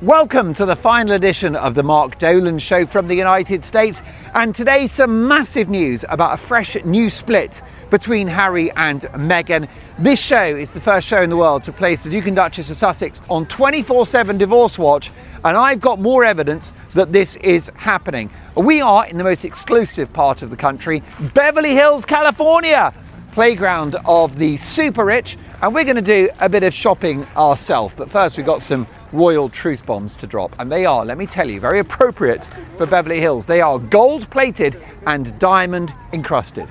Welcome to the final edition of the Mark Dolan Show from the United States, and today some massive news about a fresh new split between Harry and Meghan. This show is the first show in the world to place the Duke and Duchess of Sussex on 24/7 divorce watch, and I've got more evidence that this is happening. We are in the most exclusive part of the country, Beverly Hills, California, playground of the super rich, and we're going to do a bit of shopping ourselves. But first we've got some royal truth bombs to drop, and they are, let me tell you, very appropriate for Beverly Hills. They are gold plated and diamond encrusted.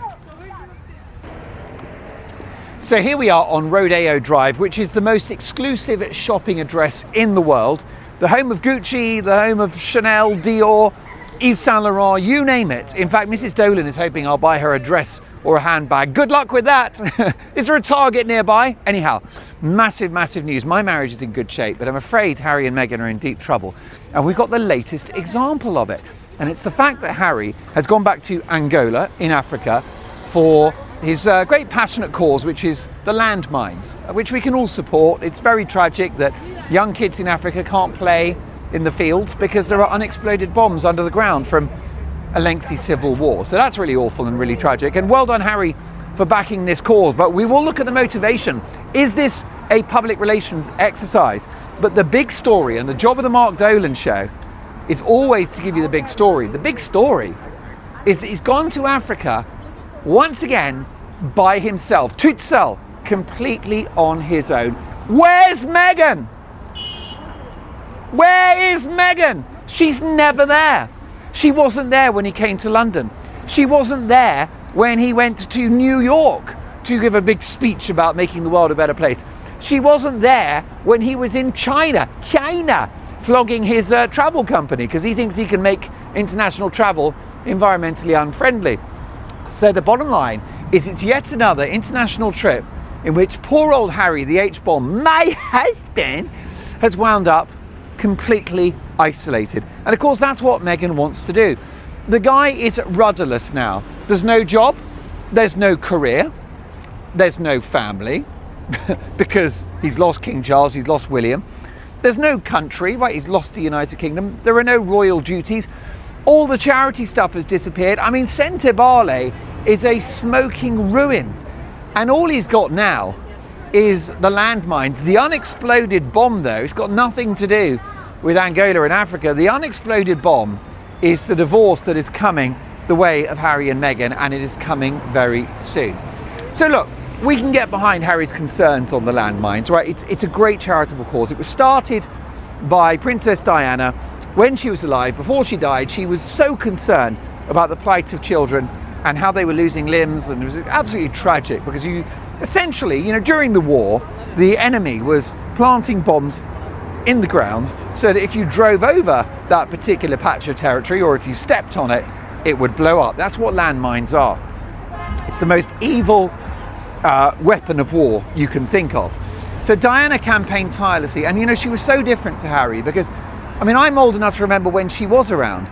So here we are on Rodeo Drive, which is the most exclusive shopping address in the world. The home of Gucci, the home of Chanel, Dior, Yves Saint Laurent, you name it. In fact, Mrs. Dolan is hoping I'll buy her a dress or a handbag. Good luck with that. Is there a Target nearby? Anyhow, massive news. My marriage is in good shape, but I'm afraid Harry and Meghan are in deep trouble. And we've got the latest example of it. And it's the fact that Harry has gone back to Angola in Africa for his great passionate cause, which is the landmines, which we can all support. It's very tragic that young kids in Africa can't play in the fields because there are unexploded bombs under the ground from a lengthy civil war. So that's really awful and really tragic. And well done, Harry, for backing this cause. But we will look at the motivation. Is this a public relations exercise? But the big story, and the job of the Mark Dolan Show, is always to give you the big story. The big story is that he's gone to Africa once again by himself, toute seul, completely on his own. Where's Meghan? Where is Meghan? She's never there. She wasn't there when he came to London. She wasn't there when he went to New York to give a big speech about making the world a better place. She wasn't there when he was in China, flogging his travel company because he thinks he can make international travel environmentally unfriendly. So the bottom line is it's yet another international trip in which poor old Harry, the H-bomb, my husband, has wound up completely isolated. And of course that's what Meghan wants to do. The guy is rudderless now. There's no job, there's no career, there's no family because he's lost King Charles, he's lost William. There's no country, right? He's lost the United Kingdom. There are no royal duties. All the charity stuff has disappeared. I mean, Sentebale is a smoking ruin. And all he's got now is the landmines. The unexploded bomb, though, it's got nothing to do with Angola in Africa. The unexploded bomb is the divorce that is coming the way of Harry and Meghan, and it is coming very soon. So look, we can get behind Harry's concerns on the landmines, right? It's a great charitable cause. It was started by Princess Diana when she was alive. Before she died, she was so concerned about the plight of children and how they were losing limbs, and it was absolutely tragic because essentially, during the war, the enemy was planting bombs in the ground so that if you drove over that particular patch of territory or if you stepped on it, it would blow up. That's what landmines are. It's the most evil weapon of war you can think of. So Diana campaigned tirelessly, and she was so different to Harry because, I'm old enough to remember when she was around,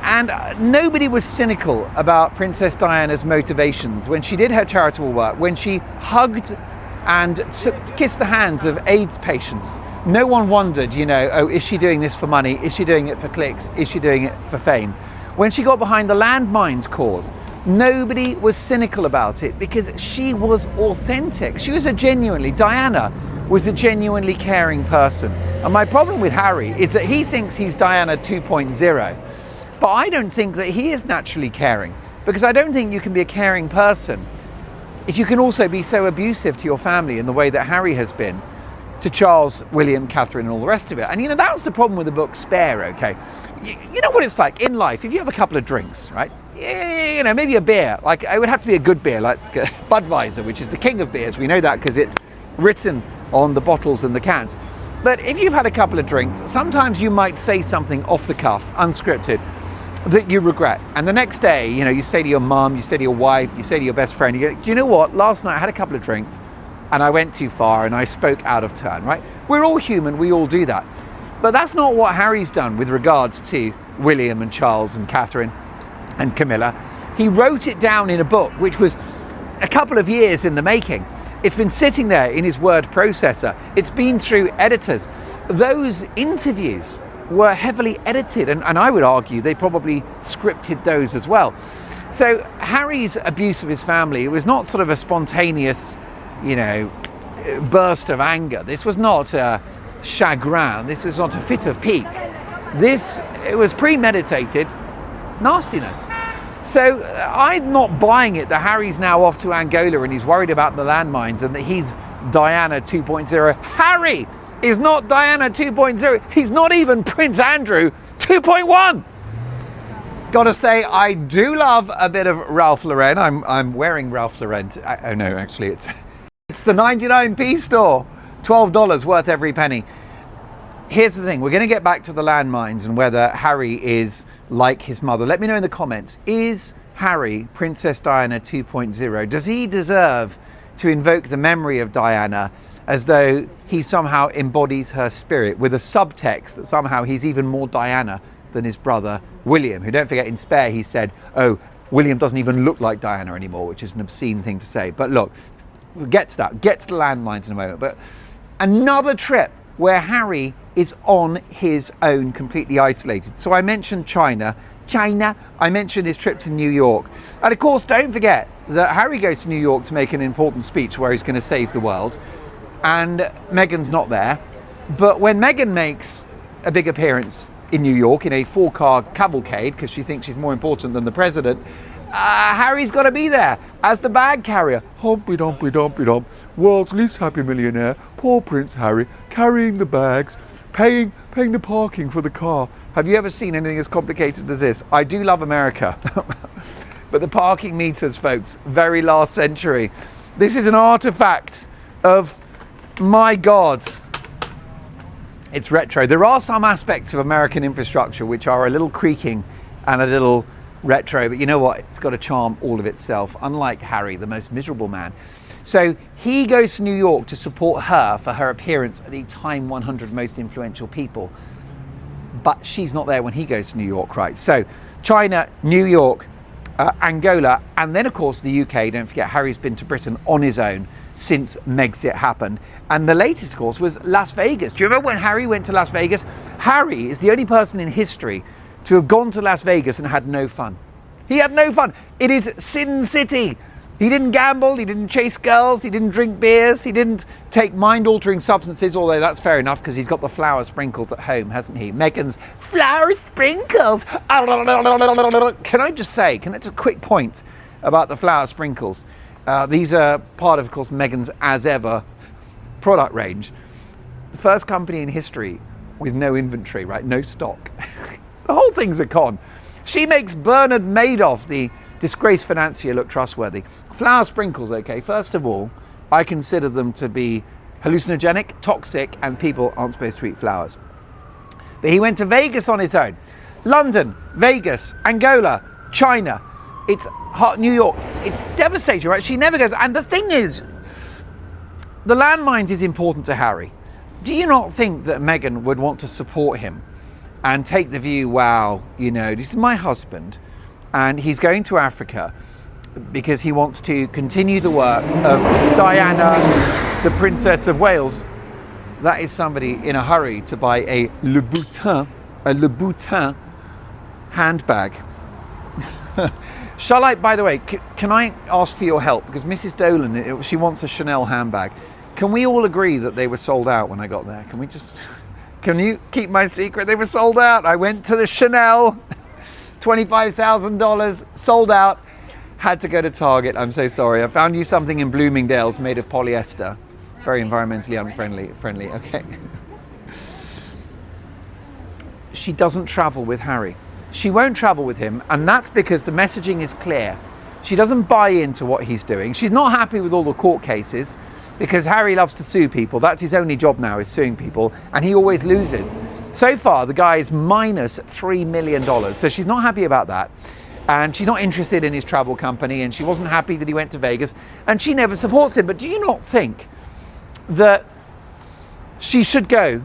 and nobody was cynical about Princess Diana's motivations when she did her charitable work, when she hugged and kissed the hands of AIDS patients. No one wondered, oh, is she doing this for money? Is she doing it for clicks? Is she doing it for fame? When she got behind the landmines cause, nobody was cynical about it because she was authentic. Diana was a genuinely caring person. And my problem with Harry is that he thinks he's Diana 2.0. But I don't think that he is naturally caring, because I don't think you can be a caring person if you can also be so abusive to your family in the way that Harry has been to Charles, William, Catherine, and all the rest of it. And that's the problem with the book Spare, okay? You know what it's like in life, if you have a couple of drinks, right? Maybe a beer, like it would have to be a good beer, like Budweiser, which is the king of beers. We know that because it's written on the bottles and the cans. But if you've had a couple of drinks, sometimes you might say something off the cuff, unscripted, that you regret. And the next day, you say to your mum, you say to your wife, you say to your best friend, you go, do you know what? Last night I had a couple of drinks and I went too far and I spoke out of turn, right? We're all human, we all do that. But that's not what Harry's done with regards to William and Charles and Catherine and Camilla. He wrote it down in a book, which was a couple of years in the making. It's been sitting there in his word processor. It's been through editors. those interviews were heavily edited, and I would argue they probably scripted those as well. So Harry's abuse of his family, it was not sort of a spontaneous, burst of anger. This was not a chagrin. This was not a fit of pique. It was premeditated nastiness. So I'm not buying it that Harry's now off to Angola and he's worried about the landmines and that he's Diana 2.0. Harry is not Diana 2.0. He's not even Prince Andrew 2.1. Gotta say, I do love a bit of Ralph Lauren. I'm wearing Ralph Lauren. Oh no, actually it's the 99p store. $12 worth every penny. Here's the thing, we're going to get back to the landmines and whether Harry is like his mother. Let me know in the comments, is Harry Princess Diana 2.0? Does he deserve to invoke the memory of Diana as though he somehow embodies her spirit, with a subtext that somehow he's even more Diana than his brother William, who, don't forget, in Spare he said, oh, William doesn't even look like Diana anymore, which is an obscene thing to say. But look, we'll get to that, get to the landmines in a moment. But another trip where Harry is on his own, completely isolated. So I mentioned China, I mentioned his trip to New York. And of course, don't forget that Harry goes to New York to make an important speech where he's going to save the world. And Meghan's not there. But when Meghan makes a big appearance in New York in a 4-car cavalcade, because she thinks she's more important than the president, Harry's got to be there as the bag carrier. Humpy dumpy dumpy dump, world's least happy millionaire, poor Prince Harry, carrying the bags, paying the parking for the car. Have you ever seen anything as complicated as this? I do love America, but the parking meters, folks, very last century. This is an artifact of, my God, it's retro. There are some aspects of American infrastructure which are a little creaking and a little retro, but you know what? It's got a charm all of itself, unlike Harry, the most miserable man. So he goes to New York to support her for her appearance at the Time 100 Most Influential People. But she's not there when he goes to New York, right? So China, New York, Angola, and then of course the UK. Don't forget, Harry's been to Britain on his own since Megxit happened. And the latest, of course, was Las Vegas. Do you remember when Harry went to Las Vegas? Harry is the only person in history to have gone to Las Vegas and had no fun. He had no fun. It is Sin City. He didn't gamble, he didn't chase girls, he didn't drink beers, he didn't take mind-altering substances, although that's fair enough because he's got the flower sprinkles at home, hasn't he? Meghan's flower sprinkles. Can I just a quick point about the flower sprinkles? These are part of course, Meghan's As Ever product range. The first company in history with no inventory, right? No stock. The whole thing's a con. She makes Bernard Madoff, the disgraced financier, look trustworthy. Flower sprinkles, okay, first of all, I consider them to be hallucinogenic, toxic, and people aren't supposed to eat flowers. But he went to Vegas on his own. London, Vegas, Angola, China. It's hot, New York. It's devastating, right? She never goes. And the thing is, the landmines is important to Harry. Do you not think that Meghan would want to support him and take the view, wow, this is my husband, and he's going to Africa because he wants to continue the work of Diana, the Princess of Wales. That is somebody in a hurry to buy a Louboutin handbag. Shall I, by the way, can I ask for your help? Because Mrs. Dolan, she wants a Chanel handbag. Can we all agree that they were sold out when I got there? Can you keep my secret? They were sold out. I went to the Chanel, $25,000, sold out. Had to go to Target. I'm so sorry. I found you something in Bloomingdale's made of polyester. Very environmentally friendly. Okay. She doesn't travel with Harry. She won't travel with him, and that's because the messaging is clear. She doesn't buy into what he's doing. She's not happy with all the court cases because Harry loves to sue people. That's his only job now, is suing people, and he always loses. So far, the guy is minus $3 million, so she's not happy about that. And she's not interested in his travel company, and she wasn't happy that he went to Vegas, and she never supports him. But do you not think that she should go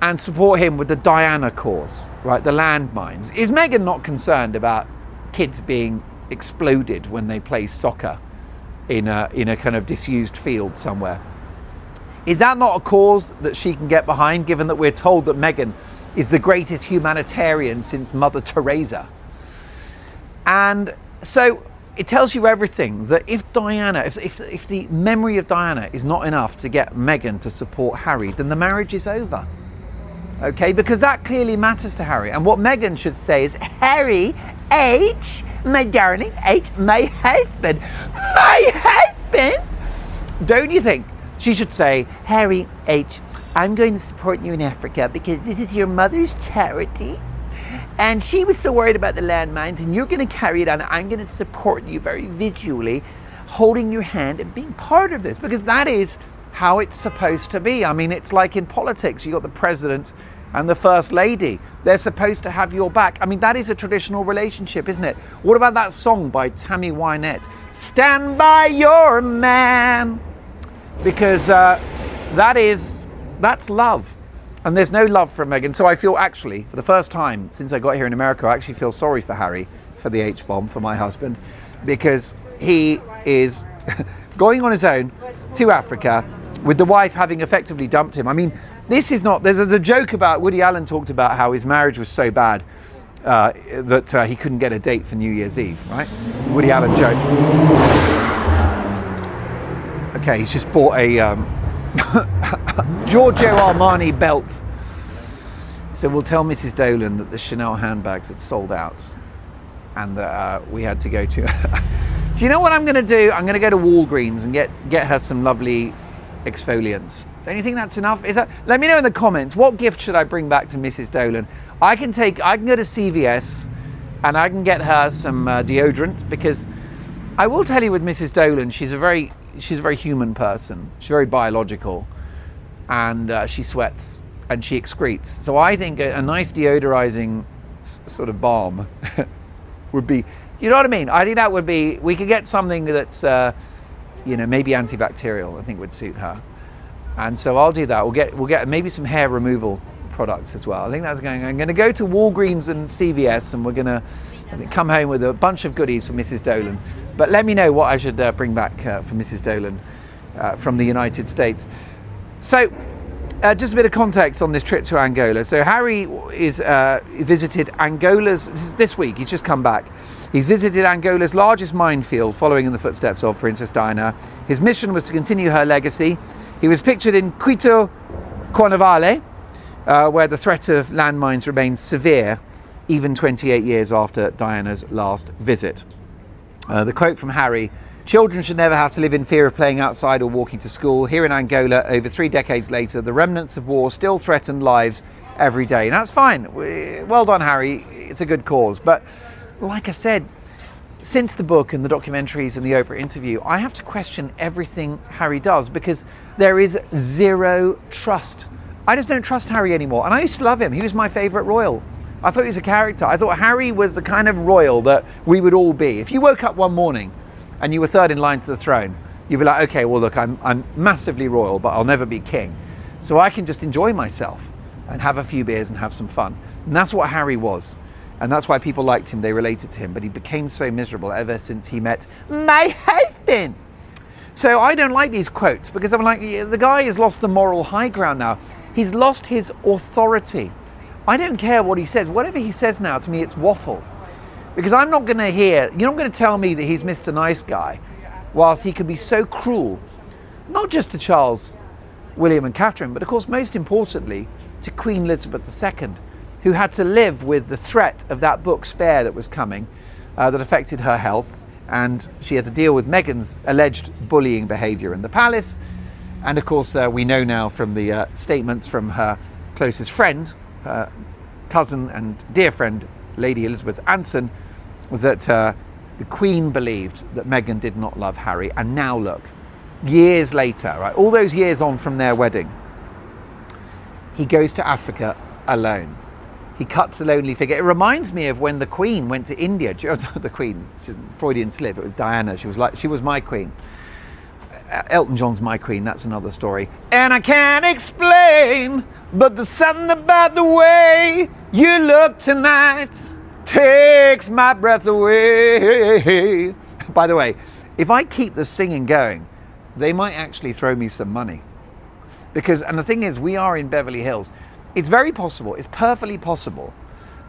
and support him with the Diana cause, right? The landmines. Is Meghan not concerned about kids being exploded when they play soccer in a kind of disused field somewhere? Is that not a cause that she can get behind, given that we're told that Meghan is the greatest humanitarian since Mother Teresa? And so it tells you everything, that if Diana, if the memory of Diana is not enough to get Meghan to support Harry, then the marriage is over. Okay, because that clearly matters to Harry. And what Meghan should say is, Harry H, my darling, H, my husband. Don't you think? She should say, Harry H, I'm going to support you in Africa because this is your mother's charity. And she was so worried about the landmines, and you're going to carry it on. I'm going to support you very visually, holding your hand and being part of this, because that is how it's supposed to be. I mean, it's like in politics, you got the president and the first lady. They're supposed to have your back. I mean, that is a traditional relationship, isn't it? What about that song by Tammy Wynette? Stand by your man. Because that's love. And there's no love for Meghan. So I feel, actually, for the first time since I got here in America, I actually feel sorry for Harry, for the H-bomb, for my husband, because he is going on his own to Africa with the wife having effectively dumped him. I mean, this is not, there's a joke about, Woody Allen talked about how his marriage was so bad that he couldn't get a date for New Year's Eve, right? Woody Allen joke. Okay, he's just bought a Giorgio Armani belt. So we'll tell Mrs. Dolan that the Chanel handbags had sold out and that we had to go to... Do you know what I'm going to do? I'm going to go to Walgreens and get her some lovely exfoliants. Don't you think that's enough? Let me know in the comments, what gift should I bring back to Mrs. Dolan? I can go to CVS and I can get her some deodorant, because I will tell you with Mrs. Dolan, she's a very human person. She's very biological, and she sweats and she excretes. So I think a nice deodorizing sort of balm would be, you know what I mean? I think that would be, we could get something that's, maybe antibacterial, I think would suit her. And so I'll do that. We'll get maybe some hair removal products as well. I think that's I'm going to go to Walgreens and CVS, and we're going to come home with a bunch of goodies for Mrs. Dolan. But let me know what I should bring back for Mrs. Dolan from the United States. So just a bit of context on this trip to Angola. So Harry is visited Angola's, this week, he's just come back. He's visited Angola's largest minefield, following in the footsteps of Princess Diana. His mission was to continue her legacy. He was pictured in Quito, Carnivale, where the threat of landmines remains severe, even 28 years after Diana's last visit. The quote from Harry, "Children should never have to live in fear of playing outside or walking to school. Here in Angola, over 3 decades later, the remnants of war still threaten lives every day." And that's fine. Well done, Harry. It's a good cause. But like I said, since the book and the documentaries and the Oprah interview, I have to question everything Harry does, because there is zero trust. I just don't trust Harry anymore. And I used to love him. He was my favorite royal. I thought he was a character. I thought Harry was the kind of royal that we would all be. If you woke up one morning and you were third in line to the throne, you'd be like, okay, well, look, I'm massively royal, but I'll never be king. So I can just enjoy myself and have a few beers and have some fun. And that's what Harry was. And that's why people liked him, they related to him. But he became so miserable ever since he met my husband. So I don't like these quotes, because I'm like, the guy has lost the moral high ground now. He's lost his authority. I don't care what he says. Whatever he says now, to me, it's waffle. Because I'm not going to hear, you're not going to tell me that he's Mr. Nice Guy, whilst he can be so cruel, not just to Charles, William and Catherine, but of course, most importantly, to Queen Elizabeth II, who had to live with the threat of that book Spare that was coming, that affected her health. And she had to deal with Meghan's alleged bullying behaviour in the palace. And of course, we know now from the statements from her closest friend, her cousin and dear friend, Lady Elizabeth Anson, that the Queen believed that Meghan did not love Harry. And now look, years later, right, all those years on from their wedding, he goes to Africa alone. He cuts a lonely figure. It reminds me of when the Queen went to India. The Queen, Freudian slip, it was Diana. She was my queen. Elton John's My Queen, that's another story. And I can't explain, but there's something about the way you look tonight takes my breath away. By the way, if I keep the singing going, they might actually throw me some money. Because, and the thing is, we are in Beverly Hills. It's very possible, it's perfectly possible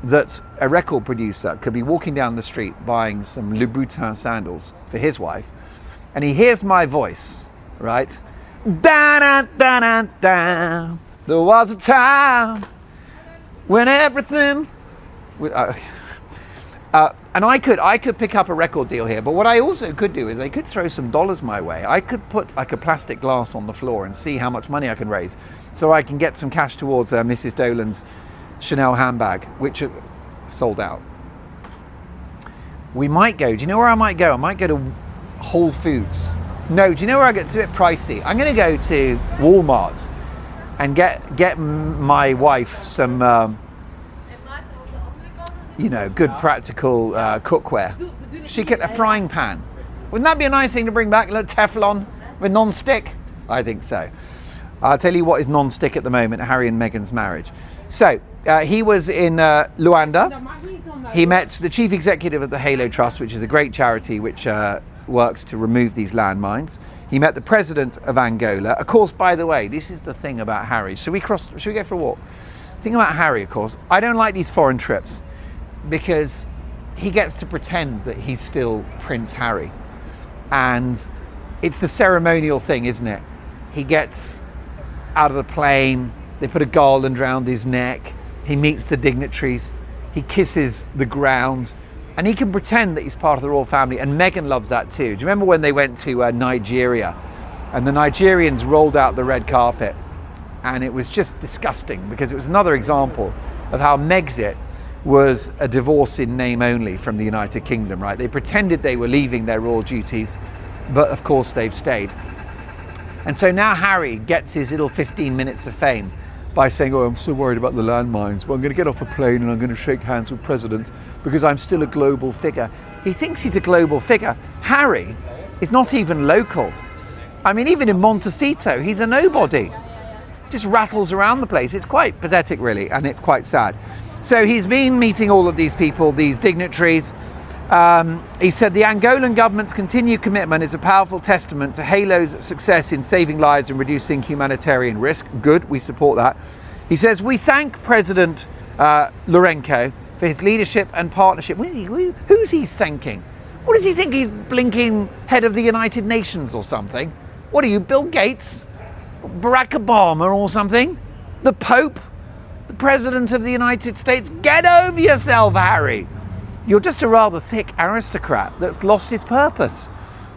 that a record producer could be walking down the street buying some Louboutin sandals for his wife, and he hears my voice, right? Da da da da da. There was a time when everything. And I could pick up a record deal here, but what I also could do is they could throw some dollars my way. I could put like a plastic glass on the floor and see how much money I can raise, so I can get some cash towards Mrs. Dolan's Chanel handbag, which sold out. We might go. Do you know where I might go? I might go to Whole Foods. No, do you know where I get? It's a bit pricey. I'm going to go to Walmart and get my wife some. You know, good practical cookware. She get a frying pan. Wouldn't that be a nice thing to bring back? A little Teflon with non-stick? I think so. I'll tell you what is non-stick at the moment, Harry and Meghan's marriage. So, he was in Luanda. He met the chief executive of the Halo Trust, which is a great charity which works to remove these landmines. He met the president of Angola. Of course, by the way, this is the thing about Harry. Should we go for a walk? The thing about Harry, of course, I don't like these foreign trips, because he gets to pretend that he's still Prince Harry. And it's the ceremonial thing, isn't it? He gets out of the plane, they put a garland around his neck, he meets the dignitaries, he kisses the ground, and he can pretend that he's part of the royal family. And Meghan loves that too. Do you remember when they went to Nigeria and the Nigerians rolled out the red carpet? And it was just disgusting, because it was another example of how Megxit was a divorce in name only from the United Kingdom, right? They pretended they were leaving their royal duties, but of course they've stayed. And so now Harry gets his little 15 minutes of fame by saying, oh, I'm so worried about the landmines. Well, I'm going to get off a plane and I'm going to shake hands with presidents because I'm still a global figure. He thinks he's a global figure. Harry is not even local. I mean, even in Montecito, he's a nobody. Just rattles around the place. It's quite pathetic, really, and it's quite sad. So he's been meeting all of these people, these dignitaries. He said the Angolan government's continued commitment is a powerful testament to Halo's success in saving lives and reducing humanitarian risk. Good, we support that. He says, we thank President Lourenço for his leadership and partnership. Who's he thanking? What does he think? He's blinking head of the United Nations or something? What are you, Bill Gates? Barack Obama or something? The Pope? The President of the United States? Get over yourself, Harry. You're just a rather thick aristocrat that's lost his purpose.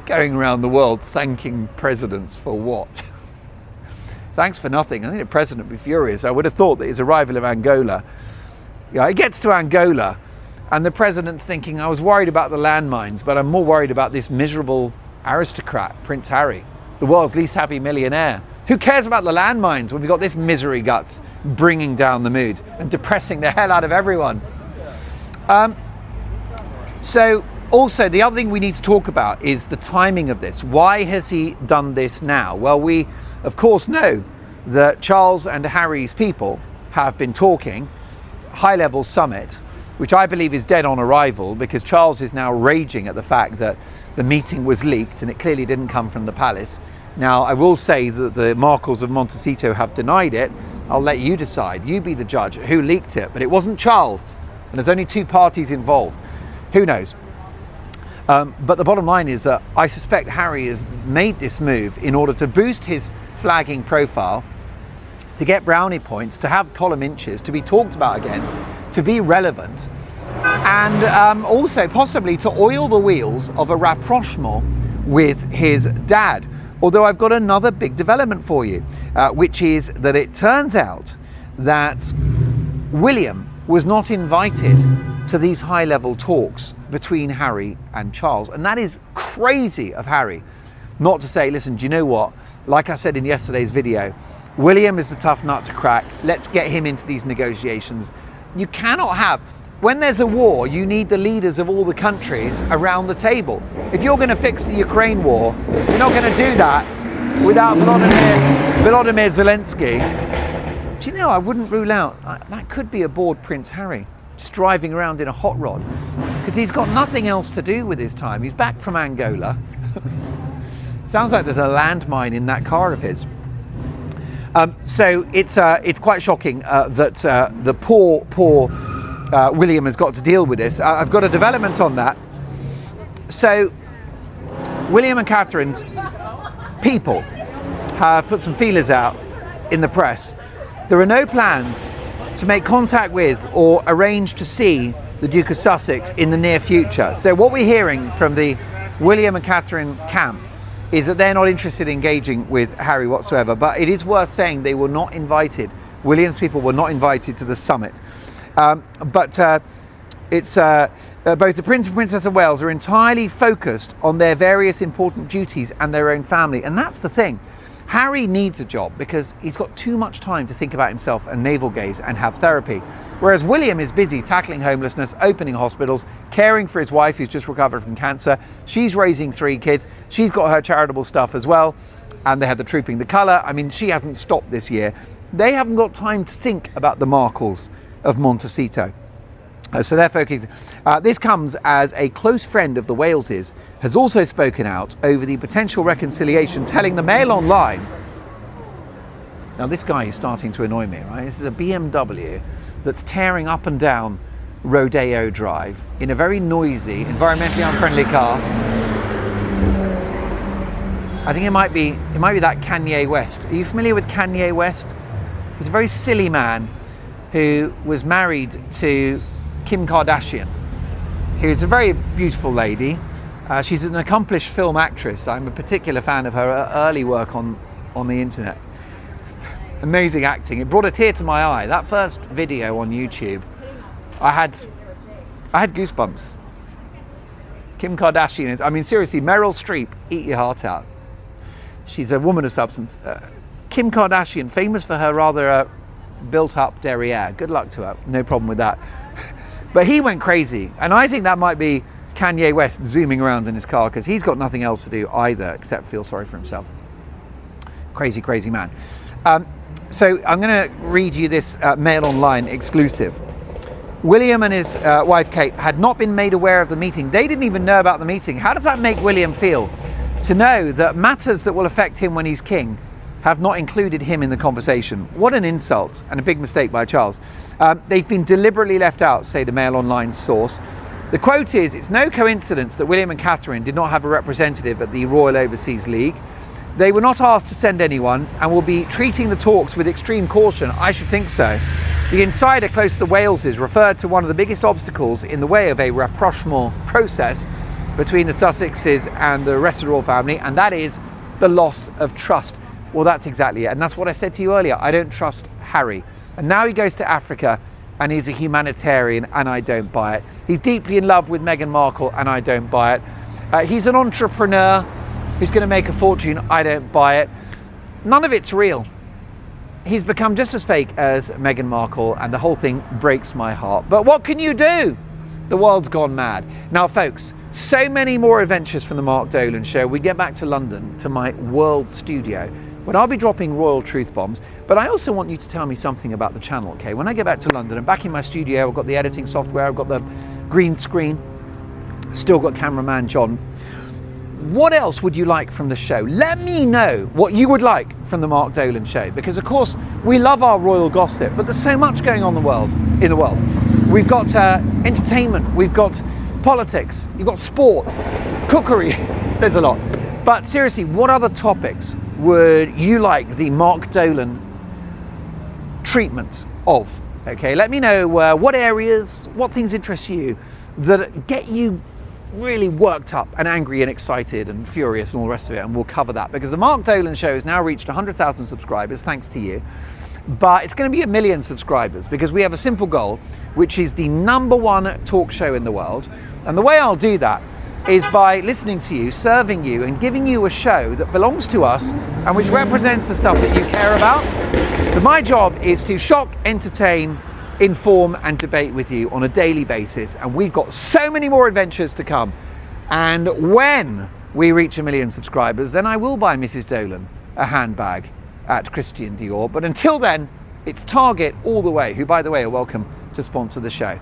Going around the world thanking presidents for what? Thanks for nothing. I think the president would be furious. I would have thought that his arrival of Angola, he gets to Angola and the president's thinking, I was worried about the landmines, but I'm more worried about this miserable aristocrat, Prince Harry, the world's least happy millionaire. Who cares about the landmines when we've got this misery guts bringing down the mood and depressing the hell out of everyone? So also the other thing we need to talk about is the timing of this. Why has he done this now? Well, we of course know that Charles and Harry's people have been talking, high-level summit, which I believe is dead on arrival because Charles is now raging at the fact that the meeting was leaked and it clearly didn't come from the palace. Now, I will say that the Markles of Montecito have denied it. I'll let you decide. You be the judge who leaked it, but it wasn't Charles. And there's only two parties involved. Who knows? But the bottom line is that I suspect Harry has made this move in order to boost his flagging profile, to get brownie points, to have column inches, to be talked about again, to be relevant, and also possibly to oil the wheels of a rapprochement with his dad. Although I've got another big development for you, which is that it turns out that William was not invited to these high-level talks between Harry and Charles. And that is crazy of Harry not to say, listen, do you know what? Like I said in yesterday's video, William is a tough nut to crack. Let's get him into these negotiations. You cannot have, when there's a war, you need the leaders of all the countries around the table. If you're going to fix the Ukraine war, you're not going to do that without Volodymyr Zelensky. Do you know, I wouldn't rule out, that could be aboard Prince Harry, just driving around in a hot rod, because he's got nothing else to do with his time. He's back from Angola. Sounds like there's a landmine in that car of his. So it's quite shocking that the poor William has got to deal with this. I've got a development on that. So William and Catherine's people have put some feelers out in the press. There are no plans to make contact with or arrange to see the Duke of Sussex in the near future. So what we're hearing from the William and Catherine camp is that they're not interested in engaging with Harry whatsoever, but it is worth saying they were not invited. William's people were not invited to the summit. It's both the Prince and Princess of Wales are entirely focused on their various important duties and their own family. And that's the thing. Harry needs a job because he's got too much time to think about himself and navel gaze and have therapy. Whereas William is busy tackling homelessness, opening hospitals, caring for his wife who's just recovered from cancer. She's raising 3 kids. She's got her charitable stuff as well. And they had the Trooping the Colour. I mean, she hasn't stopped this year. They haven't got time to think about the Markles of Montecito. So they're focusing. This comes as a close friend of the Waleses has also spoken out over the potential reconciliation, telling the Mail Online. Now this guy is starting to annoy me, right? This is a BMW that's tearing up and down Rodeo Drive in a very noisy, environmentally unfriendly car. I think it might be that Kanye West. Are you familiar with Kanye West? He's a very silly man who was married to Kim Kardashian, who's a very beautiful lady. She's an accomplished film actress. I'm a particular fan of her early work on the internet. Amazing acting. It brought a tear to my eye. That first video on YouTube, I had goosebumps. Kim Kardashian is, I mean seriously, Meryl Streep, eat your heart out. She's a woman of substance. Kim Kardashian, famous for her rather built up derriere. Good luck to her, no problem with that. But he went crazy, and I think that might be Kanye West zooming around in his car because he's got nothing else to do either except feel sorry for himself. Crazy, crazy man. So I'm going to read you this Mail Online exclusive. William and his wife Kate had not been made aware of the meeting. They didn't even know about the meeting. How does that make William feel? To know that matters that will affect him when he's king have not included him in the conversation. What an insult and a big mistake by Charles. They've been deliberately left out, say the Mail Online source. The quote is, "It's no coincidence that William and Catherine did not have a representative at the Royal Overseas League. They were not asked to send anyone and will be treating the talks with extreme caution." I should think so. The insider close to the Waleses referred to one of the biggest obstacles in the way of a rapprochement process between the Sussexes and the rest of the royal family, and that is the loss of trust. Well, that's exactly it. And that's what I said to you earlier. I don't trust Harry. And now he goes to Africa and he's a humanitarian and I don't buy it. He's deeply in love with Meghan Markle and I don't buy it. He's an entrepreneur who's going to make a fortune. I don't buy it. None of it's real. He's become just as fake as Meghan Markle and the whole thing breaks my heart. But what can you do? The world's gone mad. Now, folks, so many more adventures from the Mark Dolan Show. We get back to London, to my world studio, when I'll be dropping royal truth bombs. But I also want you to tell me something about the channel, okay? When I get back to London, I'm back in my studio, I've got the editing software, I've got the green screen, still got cameraman John. What else would you like from the show? Let me know what you would like from the Mark Dolan Show, because of course we love our royal gossip, but there's so much going on in the world. We've got entertainment, we've got politics, you've got sport, cookery, there's a lot. But seriously, what other topics would you like the Mark Dolan treatment of? Okay, let me know what areas, what things interest you that get you really worked up and angry and excited and furious and all the rest of it, and we'll cover that because the Mark Dolan Show has now reached 100,000 subscribers, thanks to you. But it's going to be 1 million subscribers because we have a simple goal, which is the #1 talk show in the world. And the way I'll do that is by listening to you, serving you, and giving you a show that belongs to us and which represents the stuff that you care about. But my job is to shock, entertain, inform and debate with you on a daily basis, and we've got so many more adventures to come. And when we reach 1 million subscribers, then I will buy Mrs. Dolan a handbag at Christian Dior. But until then, it's Target all the way, who by the way are welcome to sponsor the show.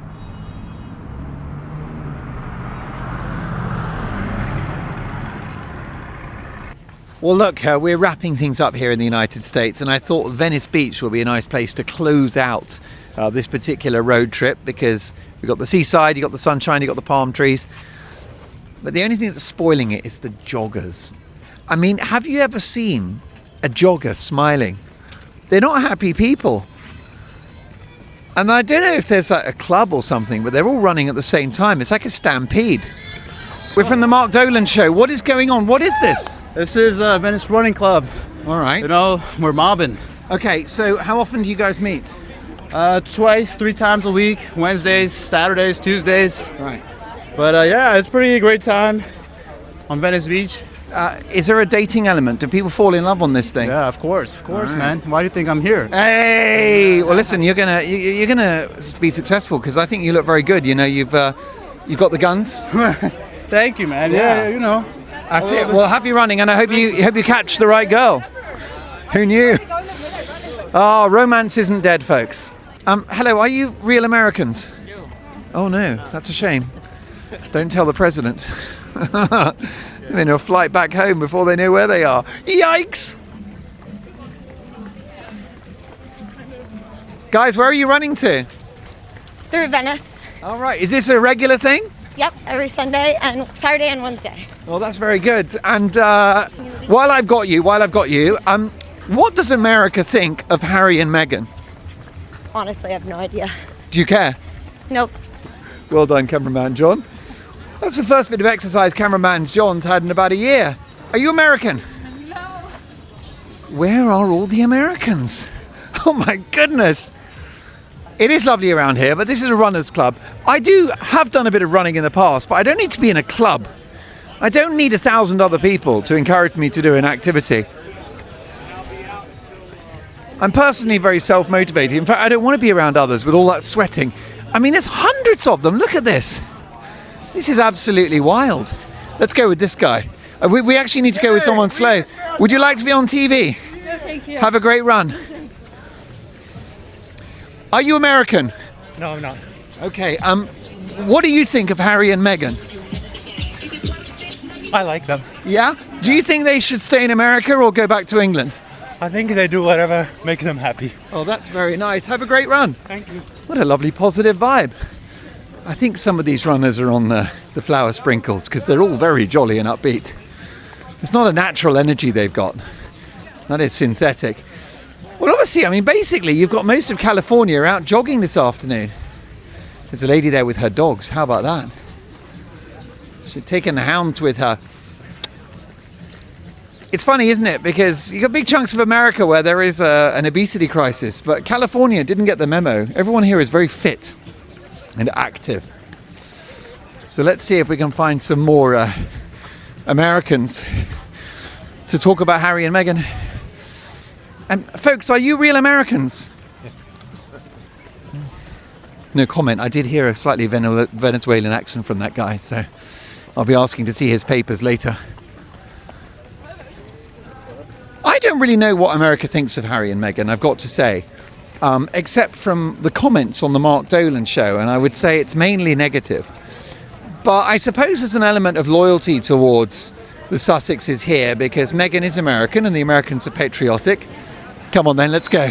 Well, look, we're wrapping things up here in the United States, and I thought Venice Beach would be a nice place to close out this particular road trip, because we've got the seaside, you've got the sunshine, you've got the palm trees. But the only thing that's spoiling it is the joggers. I mean, have you ever seen a jogger smiling? They're not happy people. And I don't know if there's like a club or something, but they're all running at the same time. It's like a stampede. We're from the Mark Dolan show. What is going on? What is this? This is Venice Running Club. All right. You know, we're mobbing. Okay, so how often do you guys meet? Twice, 3 times a week. Wednesdays, Saturdays, Tuesdays. Right. But yeah, it's pretty great time on Venice Beach. Is there a dating element? Do people fall in love on this thing? Yeah, of course, right. man. Why do you think I'm here? Hey! Well, listen, you're gonna be successful, because I think you look very good. You know, you've got the guns. Thank you, man. Yeah. Yeah, you know. That's it. Well, happy running, and I hope you catch the right girl. Who knew? Oh, romance isn't dead, folks. Hello, are you real Americans? No. Oh no, that's a shame. Don't tell the president. They're in a flight back home before they know where they are. Yikes! Guys, where are you running to? Through Venice. All right. Is this a regular thing? Yep, every Sunday and Saturday and Wednesday. Well, that's very good. And while I've got you, what does America think of Harry and Meghan? Honestly, I have no idea. Do you care? Nope. Well done, cameraman John. That's the first bit of exercise cameraman John's had in about a year. Are you American? No. Where are all the Americans? Oh my goodness. It is lovely around here, but this is a runners club. I have done a bit of running in the past, but I don't need to be in a club. I don't need 1,000 other people to encourage me to do an activity. I'm personally very self-motivated. In fact, I don't want to be around others with all that sweating. I mean, there's hundreds of them. Look at this. This is absolutely wild. Let's go with this guy. We actually need to go with someone slow. Would you like to be on TV? No, thank you. Have a great run. Are you American? No, I'm not. Okay. What do you think of Harry and Meghan? I like them. Yeah? Do you think they should stay in America or go back to England? I think they do whatever makes them happy. Oh, that's very nice. Have a great run. Thank you. What a lovely positive vibe. I think some of these runners are on the flower sprinkles, because they're all very jolly and upbeat. It's not a natural energy they've got. That is synthetic. Well, obviously, I mean, basically, you've got most of California out jogging this afternoon. There's a lady there with her dogs. How about that? She's taken the hounds with her. It's funny, isn't it? Because you've got big chunks of America where there is an obesity crisis, but California didn't get the memo. Everyone here is very fit and active. So let's see if we can find some more Americans to talk about Harry and Meghan. And folks, are you real Americans? No comment. I did hear a slightly Venezuelan accent from that guy, so I'll be asking to see his papers later. I don't really know what America thinks of Harry and Meghan, I've got to say, except from the comments on the Mark Dolan show, and I would say it's mainly negative. But I suppose there's an element of loyalty towards the Sussexes here, because Meghan is American and the Americans are patriotic. Come on then, let's go.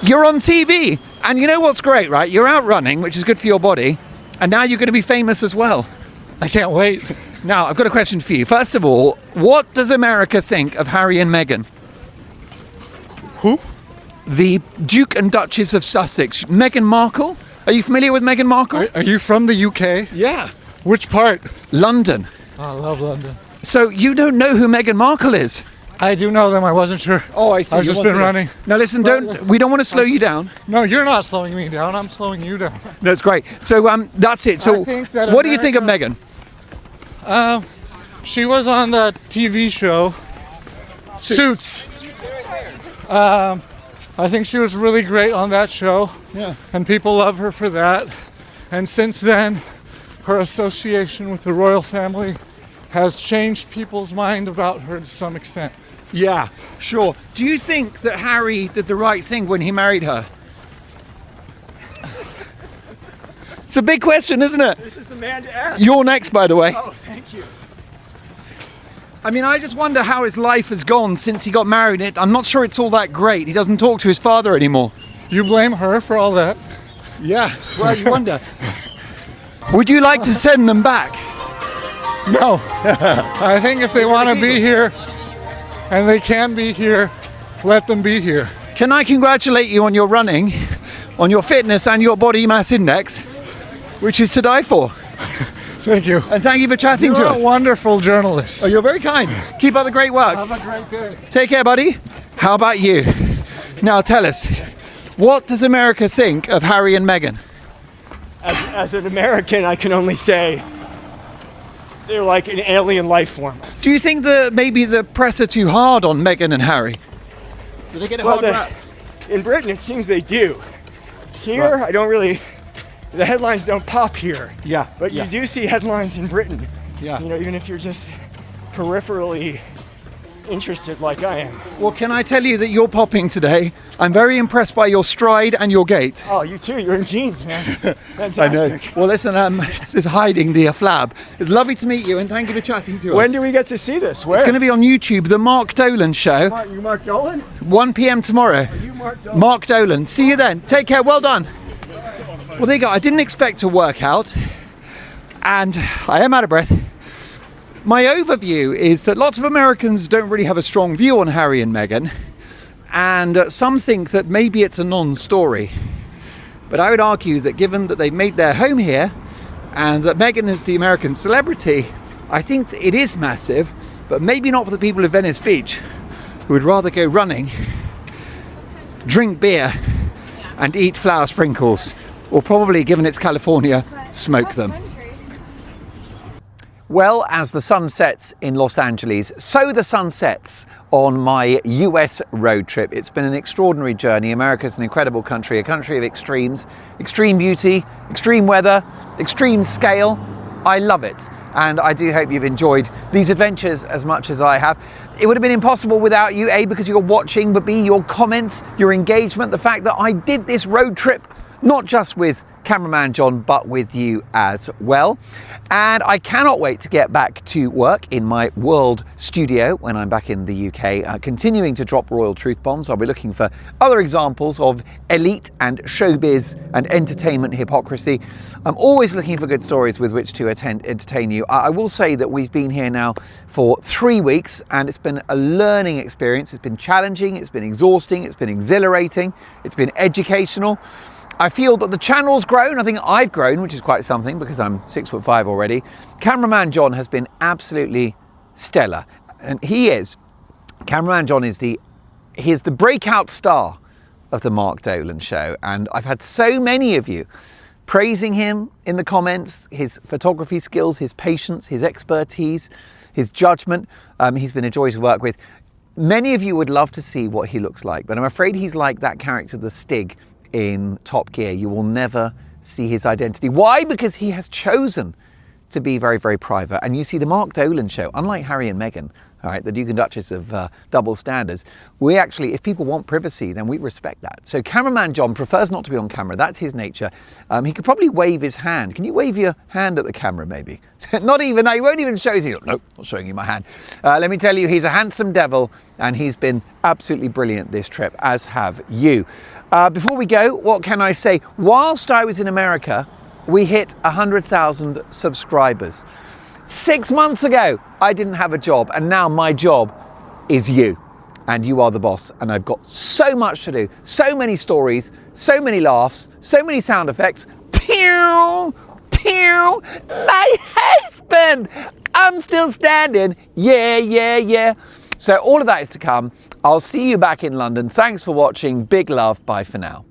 You're on TV, and you know what's great, right? You're out running, which is good for your body, and now you're going to be famous as well. I can't wait. Now, I've got a question for you. First of all, what does America think of Harry and Meghan? Who? The Duke and Duchess of Sussex. Meghan Markle? Are you familiar with Meghan Markle? Are you from the UK? Yeah. Which part? London. Oh, I love London. So you don't know who Meghan Markle is? I do know them. I wasn't sure. Oh, I see. I've just been running. Now listen, we don't want to slow you down. No, you're not slowing me down. I'm slowing you down. That's great. So that's it. So what do you think of Meghan? She was on the TV show Suits. I think she was really great on that show. Yeah. And people love her for that. And since then, her association with the royal family has changed people's mind about her to some extent. Yeah, sure. Do you think that Harry did the right thing when he married her? It's a big question, isn't it? This is the man to ask. You're next, by the way. Oh, thank you. I mean, I just wonder how his life has gone since he got married. I'm not sure it's all that great. He doesn't talk to his father anymore. You blame her for all that? Yeah, well, you wonder. Would you like to send them back? No. I think if they want to be here, and they can be here, let them be here. Can I congratulate you on your running, on your fitness and your body mass index, which is to die for. Thank you. And thank you for chatting to You're us. a wonderful journalist. Oh, you're very kind. Keep up the great work. Have a great day. Take care, buddy. How about you? Now tell us, what does America think of Harry and Meghan? As an American, I can only say they're like an alien life form. Do you think that maybe the press are too hard on Meghan and Harry? Do they get a hard rap? In Britain, it seems they do. Here, Right. I don't really. The headlines don't pop here. Yeah. But yeah. you do see headlines in Britain. Yeah. You know, even if you're just peripherally interested like I am. Well, can I tell you that you're popping today? I'm very impressed by your stride and your gait. Oh, you too. You're in jeans, man. Fantastic. I know. Well, listen, it's hiding the flab. It's lovely to meet you, and thank you for chatting to us. When do we get to see this? Where? It's going to be on YouTube, The Mark Dolan Show, You Mark Dolan? 1 p.m. tomorrow. You Mark Dolan? Mark Dolan. See you then. Take care. Well done. Well, there you go. I didn't expect to work out, and I am out of breath. My overview is that lots of Americans don't really have a strong view on Harry and Meghan, and some think that maybe it's a non-story. But I would argue that given that they've made their home here, and that Meghan is the American celebrity, I think that it is massive, but maybe not for the people of Venice Beach, who would rather go running, drink beer, and eat flour sprinkles, or probably, given it's California, smoke them. Well, as the sun sets in Los Angeles, so the sun sets on my US road trip. It's been an extraordinary journey. America's an incredible country, a country of extremes, extreme beauty, extreme weather, extreme scale. I love it. And I do hope you've enjoyed these adventures as much as I have. It would have been impossible without you, A, because you're watching, but B, your comments, your engagement, the fact that I did this road trip, not just with cameraman John, but with you as well. And I cannot wait to get back to work in my world studio when I'm back in the UK, continuing to drop royal truth bombs. I'll be looking for other examples of elite and showbiz and entertainment hypocrisy. I'm always looking for good stories with which to entertain you. I will say that we've been here now for 3 weeks, and it's been a learning experience. It's been challenging, it's been exhausting, it's been exhilarating, it's been educational. I feel that the channel's grown. I think I've grown, which is quite something because I'm 6'5" already. Cameraman John has been absolutely stellar. And Cameraman John is the breakout star of the Mark Dolan Show. And I've had so many of you praising him in the comments, his photography skills, his patience, his expertise, his judgment. He's been a joy to work with. Many of you would love to see what he looks like, but I'm afraid he's like that character, the Stig, in Top Gear. You will never see his identity. Why? Because he has chosen to be very, very private. And you see, the Mark Dolan Show, unlike Harry and Meghan, all right, the Duke and Duchess of double standards, we actually, if people want privacy, then we respect that. So cameraman John prefers not to be on camera. That's his nature. He could probably wave his hand. Can you wave your hand at the camera, maybe? Not even, no, he won't even show you. Nope, not showing you my hand. Let me tell you, he's a handsome devil, and he's been absolutely brilliant this trip, as have you. Before we go, what can I say? Whilst I was in America, we hit 100,000 subscribers. 6 months ago, I didn't have a job, and now my job is you. And you are the boss, and I've got so much to do, so many stories, so many laughs, so many sound effects. Pew! Pew! My husband! I'm still standing. Yeah, yeah, yeah. So all of that is to come. I'll see you back in London. Thanks for watching. Big love. Bye for now.